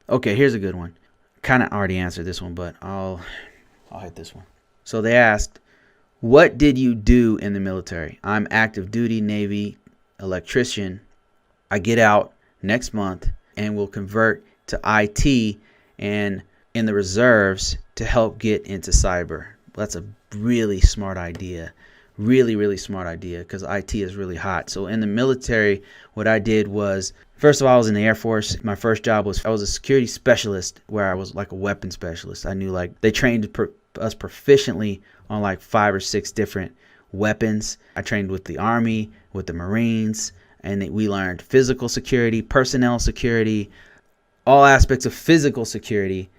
Okay, here's a good one. Kind of already answered this one, but I'll hit this one. So they asked, what did you do in the military? I'm active duty Navy electrician. I get out next month and will convert to IT and in the reserves to help get into cyber. That's a really smart idea. Really smart idea, because IT is really hot. So in the military, what I did was, first of all, I was in the Air Force. My first job was I was a security specialist, where I was like a weapon specialist. I knew, like, they trained us proficiently on like 5 or 6 different weapons. I trained with the Army, with the Marines, and we learned physical security, personnel security, all aspects of physical security,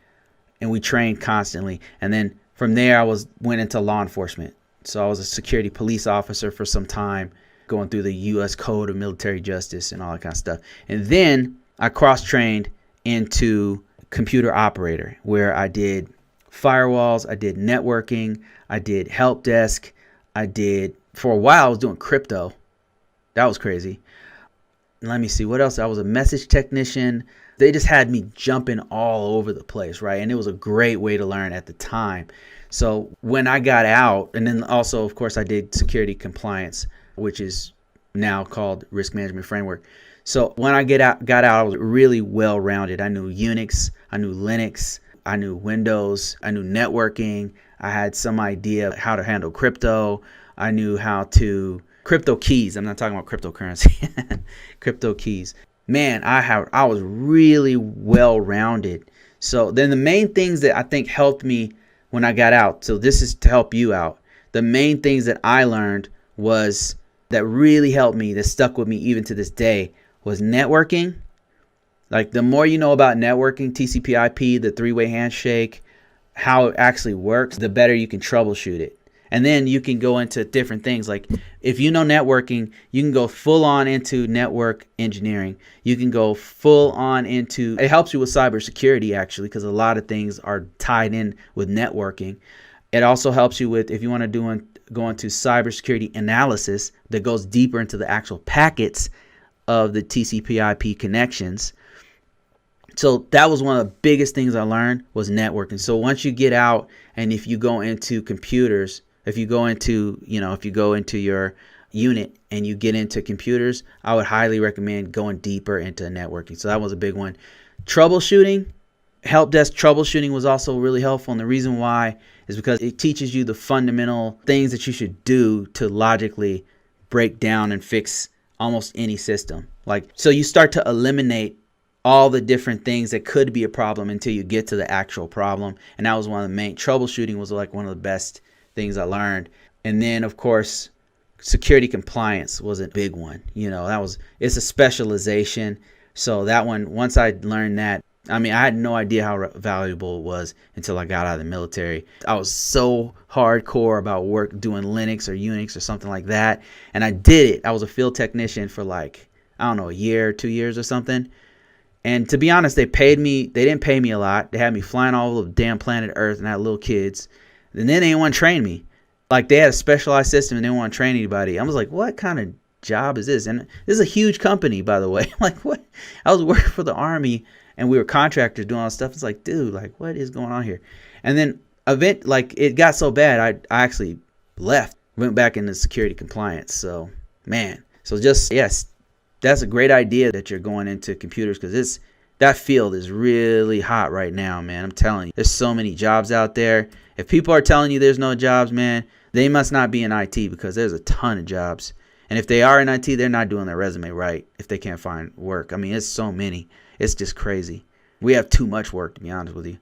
and we trained constantly. And then from there, I went into law enforcement. So I was a security police officer for some time, going through the U.S. Code of Military Justice and all that kind of stuff. And then I cross-trained into computer operator, where I did firewalls, I did networking, I did help desk, for a while I was doing crypto. That was crazy. Let me see, what else? I was a message technician. They just had me jumping all over the place, right? And it was a great way to learn at the time. So when I got out, and then also, of course, I did security compliance, which is now called risk management framework. So when I got out, I was really well-rounded. I knew Unix, I knew Linux, I knew Windows, I knew networking. I had some idea how to handle crypto. I knew crypto keys. I'm not talking about cryptocurrency. Crypto keys. Man, I was really well-rounded. So then the main things that I think helped me when I got out, so this is to help you out, the main things that I learned that really helped me, that stuck with me even to this day, was networking. Like, the more you know about networking, TCP/IP, the three-way handshake, how it actually works, the better you can troubleshoot it. And then you can go into different things. Like, if you know networking, you can go full on into network engineering. You can go full on into, it helps you with cybersecurity, actually, because a lot of things are tied in with networking. It also helps you with, if you want to go into cybersecurity analysis that goes deeper into the actual packets of the TCP/IP connections. So that was one of the biggest things I learned, was networking. So once you get out, and if you go into computers, if you go into your unit and you get into computers, I would highly recommend going deeper into networking. So that was a big one. Troubleshooting, help desk troubleshooting was also really helpful. And the reason why is because it teaches you the fundamental things that you should do to logically break down and fix almost any system. Like, so you start to eliminate all the different things that could be a problem until you get to the actual problem. And that was one of the main, troubleshooting was like one of the best things I learned. And then, of course, security compliance was a big one. It's a specialization. So that one, once I learned that, I mean, I had no idea how valuable it was until I got out of the military. I was so hardcore about doing Linux or Unix or something like that. And I did it. I was a field technician for like, I don't know, a year, 2 years or something. And to be honest, they didn't pay me a lot. They had me flying all over the damn planet Earth, and I had little kids. And then they didn't want to train me. Like, they had a specialized system and they didn't want to train anybody. I was like, what kind of job is this? And this is a huge company, by the way. I'm like, what? I was working for the Army, and we were contractors doing all this stuff. It's like, dude, like, what is going on here? And then it got so bad, I actually left, went back into security compliance. So, man. So just, yes, that's a great idea that you're going into computers, because that field is really hot right now, man. I'm telling you, there's so many jobs out there. If people are telling you there's no jobs, man, they must not be in IT, because there's a ton of jobs. And if they are in IT, they're not doing their resume right if they can't find work. I mean, it's so many. It's just crazy. We have too much work, to be honest with you.